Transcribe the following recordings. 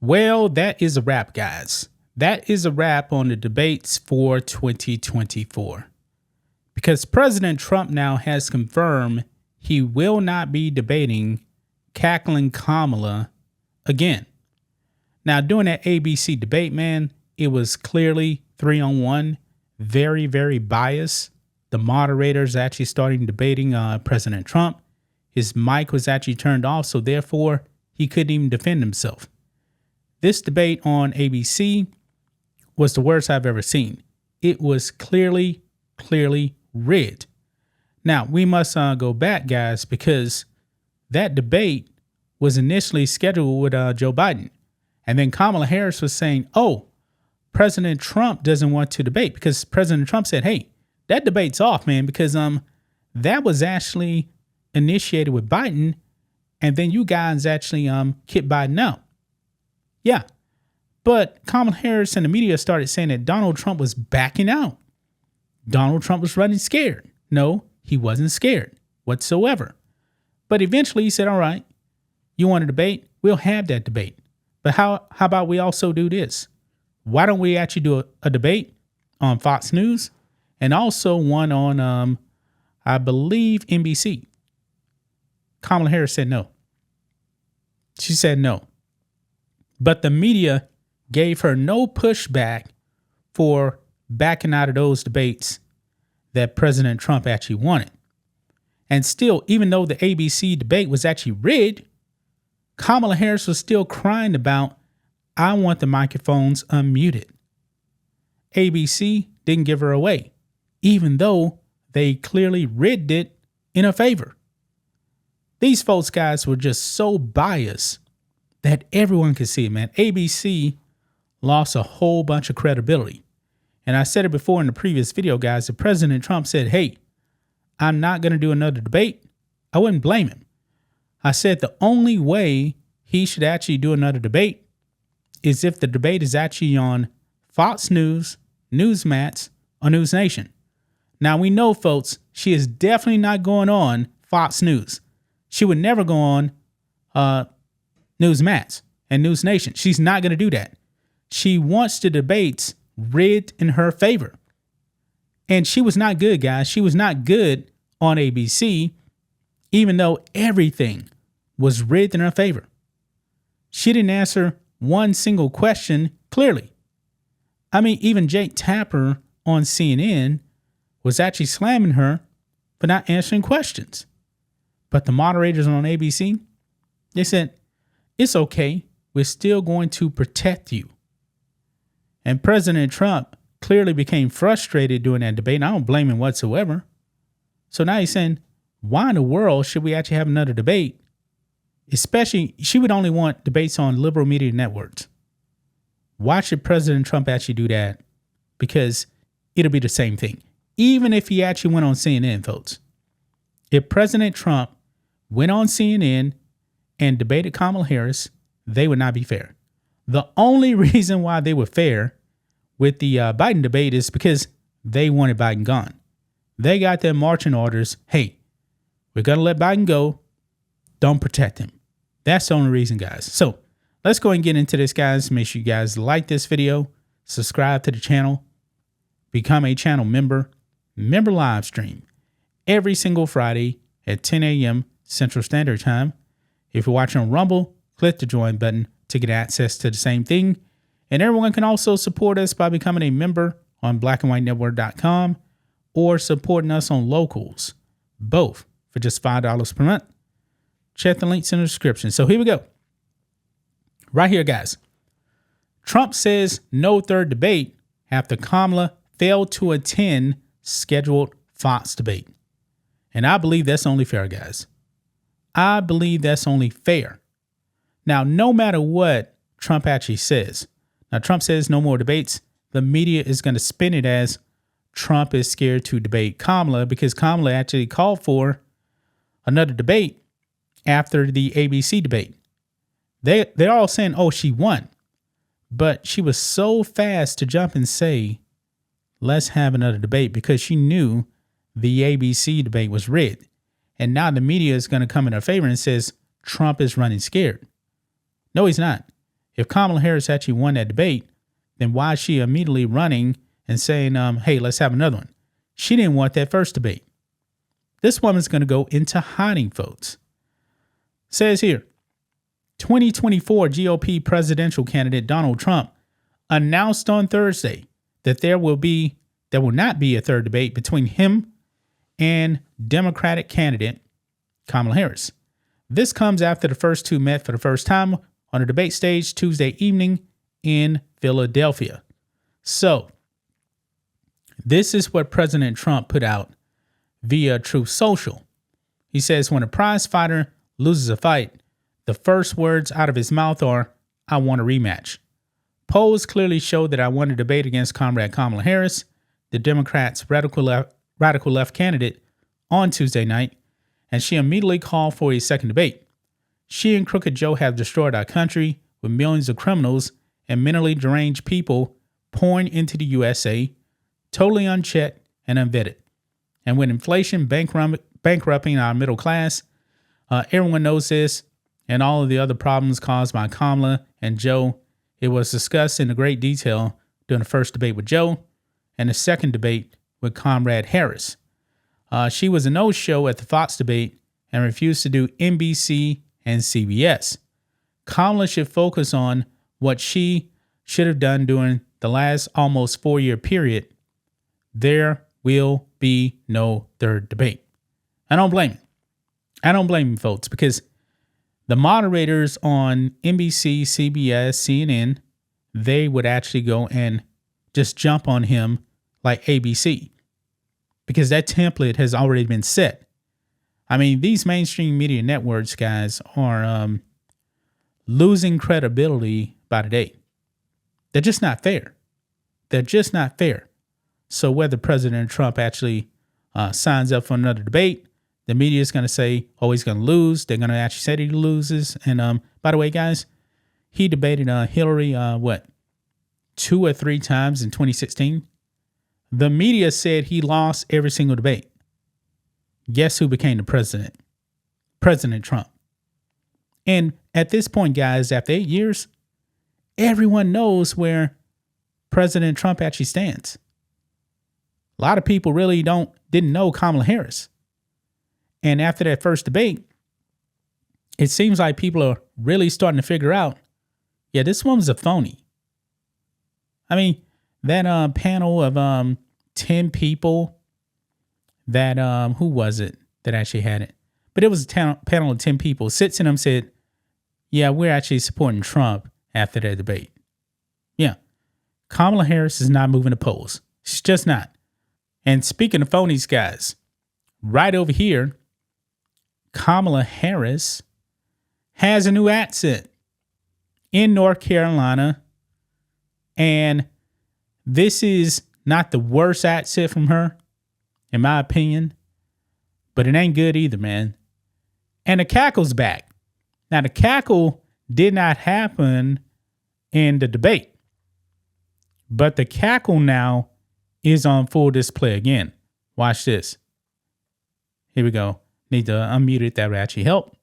Well, that is a wrap, guys. That is a wrap on the debates for 2024. Because President Trump now has confirmed he will not be debating cackling Kamala again. Now, during that ABC debate, man, it was clearly 3-on-1, very, very biased. The moderators actually starting debating President Trump. His mic was actually turned off, so therefore he couldn't even defend himself. This debate on ABC was the worst I've ever seen. It was clearly rigged. Now, we must go back, guys, because that debate was initially scheduled with Joe Biden. And then Kamala Harris was saying, oh, President Trump doesn't want to debate, because President Trump said, hey, that debate's off, man, because that was actually initiated with Biden, and then you guys actually kicked Biden out. Yeah. But Kamala Harris and the media started saying that Donald Trump was backing out. Donald Trump was running scared. No, he wasn't scared whatsoever. But eventually he said, all right, you want a debate? We'll have that debate. But how about we also do this? Why don't we actually do a debate on Fox News and also one on, I believe, NBC? Kamala Harris said no. She said no. But the media gave her no pushback for backing out of those debates that President Trump actually wanted. And still, even though the ABC debate was actually rigged, Kamala Harris was still crying about, I want the microphones unmuted. ABC didn't give her away, even though they clearly rigged it in her favor. These folks, guys, were just so biased that everyone could see it, man. ABC lost a whole bunch of credibility. And I said it before in the previous video, guys, that President Trump said, hey, I'm not going to do another debate. I wouldn't blame him. I said the only way he should actually do another debate is if the debate is actually on Fox News, Newsmax, or News Nation. Now, we know, folks, she is definitely not going on Fox News. She would never go on Newsmax and News Nation. She's not going to do that. She wants the debates rigged in her favor. And she was not good, guys. She was not good on ABC, even though everything was rigged in her favor. She didn't answer one single question clearly. I mean, even Jake Tapper on CNN was actually slamming her for not answering questions. But the moderators on ABC, they said, it's okay. We're still going to protect you. And President Trump clearly became frustrated during that debate. And I don't blame him whatsoever. So now he's saying, why in the world should we actually have another debate? Especially, she would only want debates on liberal media networks. Why should President Trump actually do that? Because it'll be the same thing. Even if he actually went on CNN, folks. If President Trump went on CNN and debated Kamala Harris, they would not be fair. The only reason why they were fair with the Biden debate is because they wanted Biden gone. They got their marching orders. Hey, we're going to let Biden go. Don't protect him. That's the only reason, guys. So let's go and get into this, guys. Make sure you guys like this video, subscribe to the channel, become a channel member live stream every single Friday at 10 a.m. Central Standard Time. If you're watching on Rumble, click the join button to get access to the same thing. And everyone can also support us by becoming a member on blackandwhitenetwork.com or supporting us on Locals, both for just $5 per month. Check the links in the description. So here we go. Right here, guys. Trump says no third debate after Kamala failed to attend scheduled Fox debate. And I believe that's only fair, guys. I believe that's only fair. Now, no matter what Trump actually says, now Trump says no more debates, the media is going to spin it as Trump is scared to debate Kamala because Kamala actually called for another debate after the ABC debate. They're all saying, oh, she won. But she was so fast to jump and say, let's have another debate because she knew the ABC debate was rigged. And now the media is going to come in her favor and says Trump is running scared. No, he's not. If Kamala Harris actually won that debate, then why is she immediately running and saying, hey, let's have another one? She didn't want that first debate. This woman's going to go into hiding, folks. Says here, 2024 GOP presidential candidate Donald Trump announced on Thursday that there will not be a third debate between him and Democratic candidate Kamala Harris. This comes after the first two met for the first time on a debate stage Tuesday evening in Philadelphia. So, this is what President Trump put out via Truth Social. He says, when a prize fighter loses a fight, the first words out of his mouth are, I want a rematch. Polls clearly show that I won a debate against Comrade Kamala Harris, the Democrats' radical left candidate, on Tuesday night, and she immediately called for a second debate. She and Crooked Joe have destroyed our country with millions of criminals and mentally deranged people pouring into the USA, totally unchecked and unvetted. And with inflation bankrupting our middle class, everyone knows this, and all of the other problems caused by Kamala and Joe. It was discussed in great detail during the first debate with Joe and the second debate with Comrade Harris. She was a no-show at the Fox debate and refused to do NBC and CBS. Kamala should focus on what she should have done during the last almost 4-year period. There will be no third debate. I don't blame him. I don't blame him, folks, because the moderators on NBC, CBS, CNN, they would actually go and just jump on him like ABC because that template has already been set. I mean, these mainstream media networks, guys, are losing credibility by the day. They're just not fair. They're just not fair. So whether President Trump actually signs up for another debate, the media is going to say, oh, he's going to lose. They're going to actually say that he loses. And by the way, guys, he debated Hillary, 2 or 3 times in 2016. The media said he lost every single debate. Guess who became the president? President Trump. And at this point, guys, after 8 years, everyone knows where President Trump actually stands. A lot of people really didn't know Kamala Harris. And after that first debate, it seems like people are really starting to figure out, yeah, this woman's a phony. I mean, that panel of 10 people that, who was it that actually had it? But it was a panel of 10 people. 6 of them said, yeah, we're actually supporting Trump after that debate. Yeah, Kamala Harris is not moving the polls. She's just not. And speaking of phonies, guys, right over here, Kamala Harris has a new accent in North Carolina. And this is not the worst accent from her, in my opinion, but it ain't good either, man. And the cackle's back. Now, the cackle did not happen in the debate, but the cackle now is on full display again. Watch this. Here we go. Need to unmute it. That would actually help.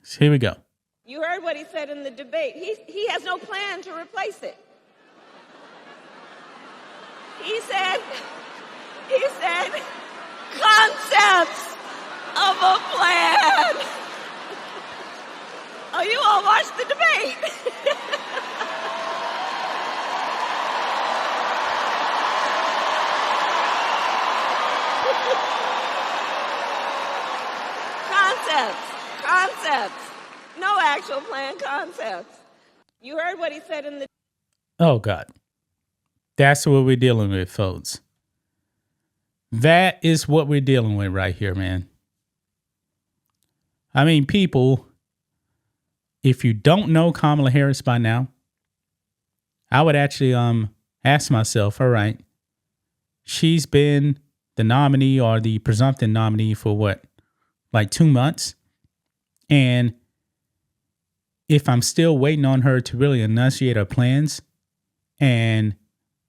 So here we go. You heard what he said in the debate. He has no plan to replace it. He said, concepts of a plan. Oh, you all watched the debate. Concepts. No actual plan, concepts. You heard what he said in the... Oh, God. That's what we're dealing with, folks. That is what we're dealing with right here, man. I mean, people, if you don't know Kamala Harris by now, I would actually ask myself, all right, she's been the nominee or the presumptive nominee for what, like 2 months? And if I'm still waiting on her to really enunciate her plans and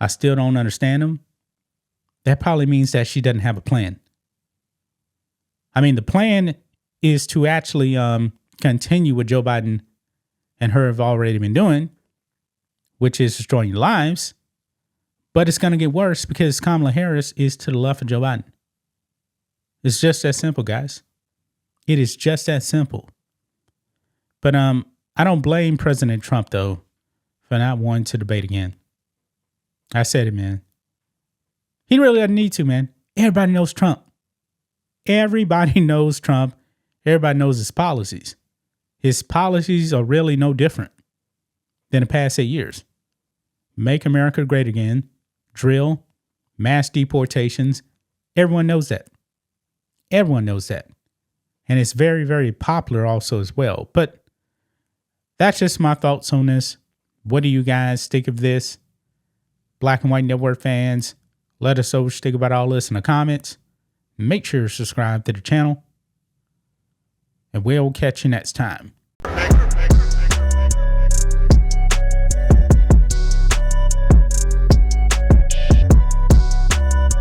I still don't understand them, that probably means that she doesn't have a plan. I mean, the plan is to actually continue with Joe Biden and her have already been doing, which is destroying lives. But it's going to get worse because Kamala Harris is to the left of Joe Biden. It's just that simple, guys. It is just that simple. But I don't blame President Trump, though, for not wanting to debate again. I said it, man. He really doesn't need to, man. Everybody knows Trump. Everybody knows Trump. Everybody knows his policies. His policies are really no different than the past 8 years. Make America great again. Drill. Mass deportations. Everyone knows that. Everyone knows that. And it's very, very popular also as well. But that's just my thoughts on this. What do you guys think of this? Black and White Network fans, let us know what you think about all this in the comments. Make sure to subscribe to the channel. And we'll catch you next time.